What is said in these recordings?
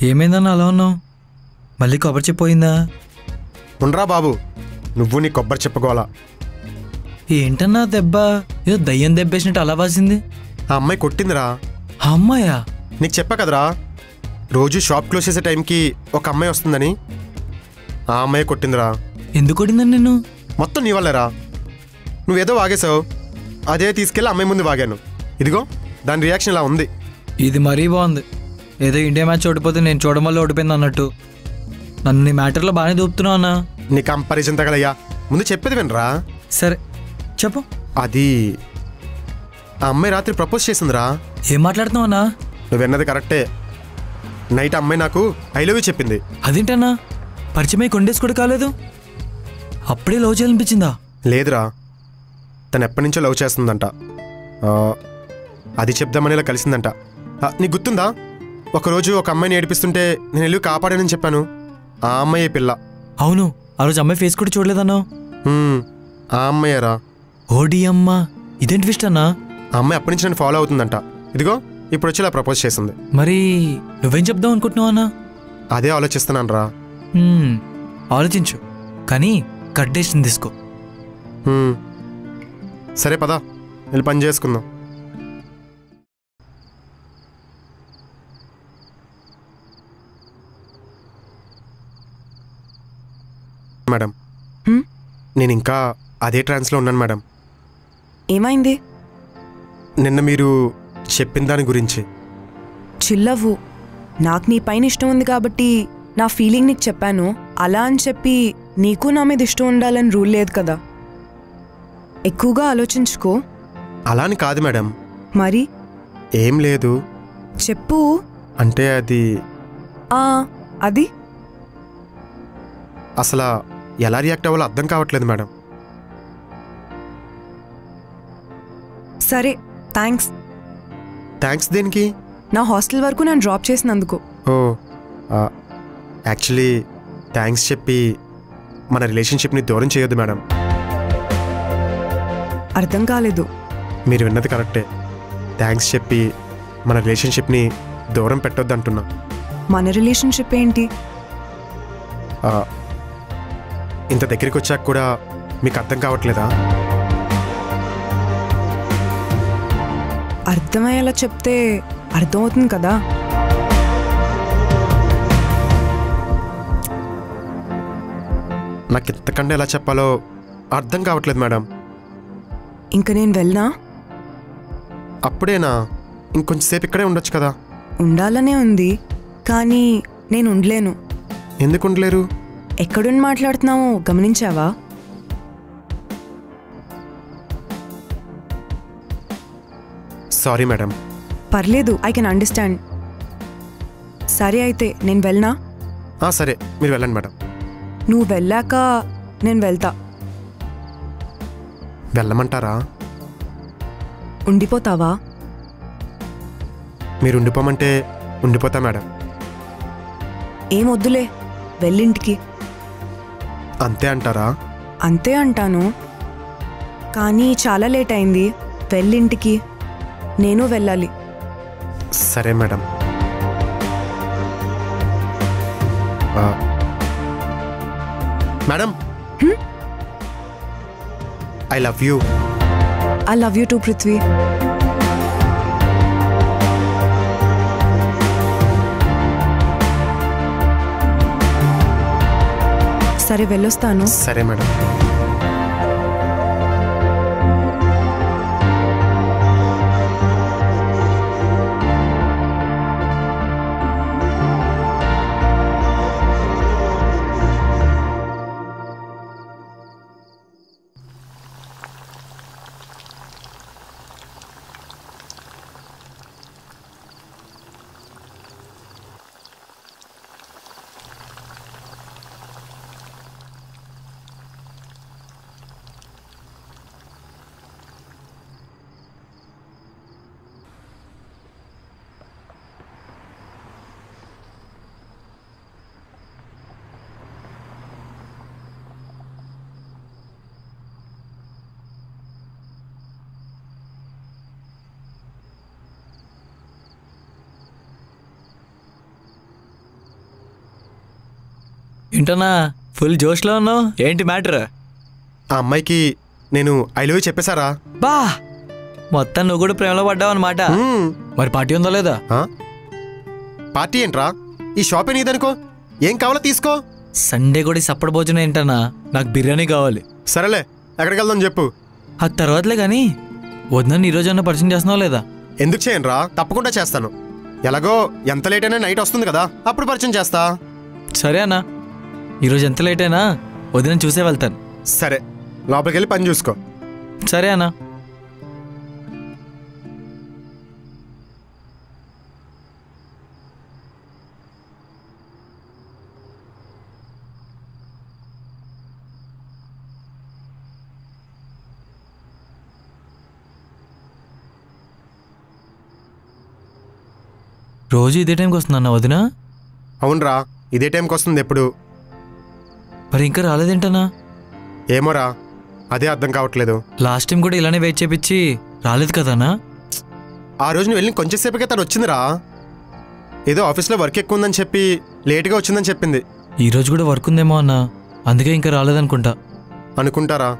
ఏమైందన్న అలా ఉన్నావు? మళ్ళీ కొబ్బరి చెప్పోయిందా? ఉండరా బాబు, నువ్వు నీ కొబ్బరి చెప్పుకోవాలా? ఏంటన్నా దెబ్బ? ఏదో దయ్యం దెబ్బేసినట్టు అలా వాసింది. ఆ అమ్మాయి కొట్టిందిరా. ఆ అమ్మాయా? నీకు చెప్పా కదరా, రోజు షాప్ క్లోజ్ చేసే టైంకి ఒక అమ్మాయి వస్తుందని. ఆ అమ్మాయి కొట్టిందిరా. ఎందుకు కొట్టిందని నిన్ను? మొత్తం నీ వల్లేరా. నువ్వేదో వాగేశావు, అదే తీసుకెళ్ళి అమ్మాయి ముందు వాగాను. ఇదిగో దాని రియాక్షన్ ఇలా ఉంది. ఇది మరీ బాగుంది. ఏదో ఇండియా మ్యాచ్ ఓడిపోతే నేను చూడడం వల్ల ఓడిపోయింది అన్నట్టు. నన్ను నీ మ్యాటర్లో బాగానే దూపుతున్నావు అన్నా. నీ కంపారిజన్ తగలయ్యా, ముందు చెప్పేది వినరా. సరే చెప్పు. అది ఆ అమ్మాయి రాత్రి ప్రపోజ్ చేసిందిరా. ఏం మాట్లాడుతున్నావు అన్నా? నువ్వు విన్నది కరెక్టే. నైట్ అమ్మాయి నాకు ఐ లవ్ యూ చెప్పింది. అదేంటన్నా, పరిచయమై కొండేసి కూడా కాలేదు, అప్పుడే లవ్ చేయాలనిపించిందా? లేదురా, తను ఎప్పటి నుంచో లవ్ చేస్తుందంట. అది చెప్దామని ఇలా కలిసిందంట. నీకు గుర్తుందా, ఒకరోజు ఒక అమ్మాయిని ఏడిపిస్తుంటే నేను వెళ్ళి కాపాడానని చెప్పాను. ఆ అమ్మాయి పిల్ల. అవును, ఆ రోజు అమ్మాయి ఫేస్ కూడా చూడలేదన్నావు. ఆ అమ్మాయేరా. ఓడి అమ్మా, ఇదేంటి ట్విస్ట్ అన్నా? ఆ అమ్మాయి అప్పటి నుంచి నన్ను ఫాలో అవుతుందంట. ఇదిగో ఇప్పుడు వచ్చి ఇలా ప్రపోజ్ చేసింది. మరి నువ్వేం చెప్దాం అనుకుంటున్నావు అన్నా? అదే ఆలోచిస్తున్నాను రా. ఆలోచించు, కానీ కట్ డెసిషన్ తీసుకో. సరే పదా, వెళ్ళి పని చేసుకుందాం. మేడం, నేను ఇంకా అదే ట్రాన్స్లో ఉన్నాను మేడం. ఏమైంది? నిన్న మీరు చెప్పిన దాని గురించి. చిల్లవ్వు, నాకు నీ పైన ఇష్టం ఉంది కాబట్టి నా ఫీలింగ్ నీకు చెప్పాను. అలా అని చెప్పి నీకు నా మీద ఇష్టం ఉండాలని రూల్ లేదు కదా. ఎక్కువగా ఆలోచించుకో. అలా అని కాదు మేడం. మరి? ఏం లేదు. చెప్పు. అంటే అది అది అసలు ఎలా రియాక్ట్ అవ్వాలో అర్థం కావట్లేదు మేడం. సరే, థ్యాంక్స్. థ్యాంక్స్ దేనికి? నా హాస్టల్ వరకు నన్ను డ్రాప్ చేసినందుకు. యాక్చువల్లీ థ్యాంక్స్ చెప్పి మన రిలేషన్షిప్ని దూరం చేయొద్దు మేడం. అర్థం కాలేదు. మీరు విన్నది కరెక్టే. థ్యాంక్స్ చెప్పి మన రిలేషన్షిప్ని దూరం పెట్టొద్దు అంటున్నా. మన రిలేషన్షిప్ ఏంటి? ఇంత దగ్గరికి వచ్చాక కూడా మీకు అర్థం కావట్లేదా? అర్థమయ్యేలా చెప్తే అర్థమవుతుంది కదా. నాకు ఇంతకంటే ఎలా చెప్పాలో అర్థం కావట్లేదు మేడం. ఇంక నేను వెళ్ళనా? అప్పుడేనా? ఇంకొంచెంసేపు ఇక్కడే ఉండొచ్చు కదా. ఉండాలనే ఉంది, కానీ నేను ఉండలేను. ఎందుకు ఉండలేరు? ఎక్కడుండి మాట్లాడుతున్నావో గమనించావా? Sorry madam. పర్లేదు, ఐ కెన్ అండర్స్టాండ్. సరే అయితే నేను వెళ్ళనా? సరే, మీరు వెళ్ళండి మేడం. నువ్వు వెళ్ళాక నేను వెళ్తా. వెళ్ళమంటారా? ఉండిపోతావా? మీరు ఉండిపోమంటే ఉండిపోతా మేడం. ఏమొద్దులే, వెళ్ళింటికి. అంతే అంటారా? అంతే అంటాను, కానీ చాలా లేట్ అయింది. వెళ్ళింటికి. నేను వెళ్ళాలి. సరే madam. Madam, I love you. I love you two, Prithvi. సరే, వెళ్ళొస్తాను. సరే మేడం. ఏంటన్నా ఫుల్ జోష్లో ఉన్నావు, ఏంటి మ్యాటర్? ఆ అమ్మాయికి నేను ఐ లవ్ యూ చెప్పేశారా? బా మొత్తం నువ్వు కూడా ప్రేమలో పడ్డావు అనమాట. మ్మ్. మరి పార్టీ ఉందా లేదా? ఆ? పార్టీ ఏంట్రా? ఈ షాపే నీదనుకో, ఏం కావాలో తీసుకో. సండే కూడా సప్పటి భోజనం ఏంటన్నా, నాకు బిర్యానీ కావాలి. సరేలే, ఎక్కడికి వెళ్దాం చెప్పు. ఆ తర్వాతలే కానీ వద్దని ఈ రోజన్నా పరిచయం చేస్తున్నావు లేదా? ఎందుకు చేయనురా, తప్పకుండా చేస్తాను. ఎలాగో ఎంత లేట్ అయినా నైట్ వస్తుంది కదా, అప్పుడు పరిచయం చేస్తా. సరే అన్నా, ఈరోజు ఎంత లేట్ అయినా వదిన చూసే వెళ్తాను. సరే, లోపలికి వెళ్ళి పని చూసుకో. సరే అన్నా. రోజు ఇదే టైంకి వస్తుందన్నా వదిన? అవునరా, ఇదే టైంకి వస్తుంది ఎప్పుడు. మరి ఇంకా రాలేదేంటన్నా? ఏమోరా, అదే అర్థం కావట్లేదు. లాస్ట్ టైం కూడా ఇలానే వెయిట్ చేపించి రాలేదు కదన్నా? ఆ రోజు నువ్వు వెళ్ళిన కొంచెంసేపుకే తను వచ్చిందిరా. ఏదో ఆఫీస్లో వర్క్ ఎక్కువ ఉందని చెప్పి లేట్గా వచ్చిందని చెప్పింది. ఈరోజు కూడా వర్క్ ఉందేమో అన్నా, అందుకే ఇంకా రాలేదనుకుంటా. అనుకుంటారా?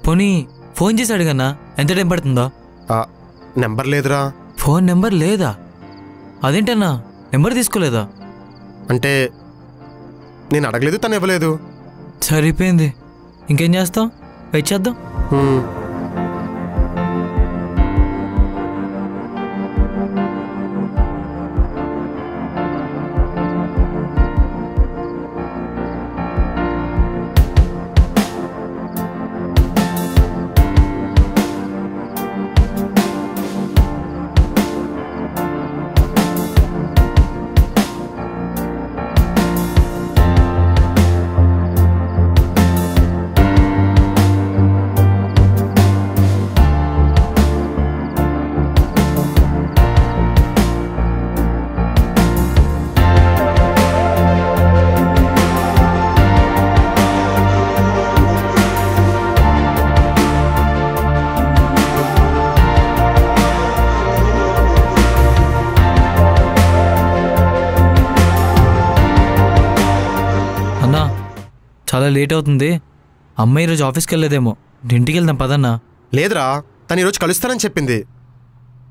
పోనీ ఫోన్ చేసి అడిగన్నా ఎంత టైం పడుతుందో? ఆ, నెంబర్ లేదురా. ఫోన్ నెంబర్ లేదా? అదేంటన్నా నెంబర్ తీసుకోలేదా? అంటే నేను అడగలేదు, తను ఇవ్వలేదు. సరిపోయింది, ఇంకేం చేస్తాం, వెయిట్ చేద్దాం. హ్మ్. అన్నా చాలా లేట్ అవుతుంది, అమ్మ ఈరోజు ఆఫీస్కి వెళ్ళలేదేమో, ఇంటికి వెళ్దాం పదన్నా. లేదురా, తను ఈరోజు కలుస్తానని చెప్పింది.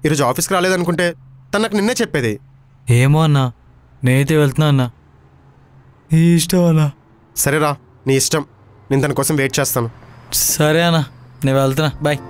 ఈరోజు ఆఫీస్కి రాలేదనుకుంటే తను నాకు నిన్నే చెప్పేది. ఏమో అన్నా, నేనైతే వెళ్తున్నా అన్నా. ఈ ఇష్టం అన్నా. సరేరా, నీ ఇష్టం, నేను తన కోసం వెయిట్ చేస్తాను. సరే అన్నా, నేను వెళ్తున్నా, బాయ్.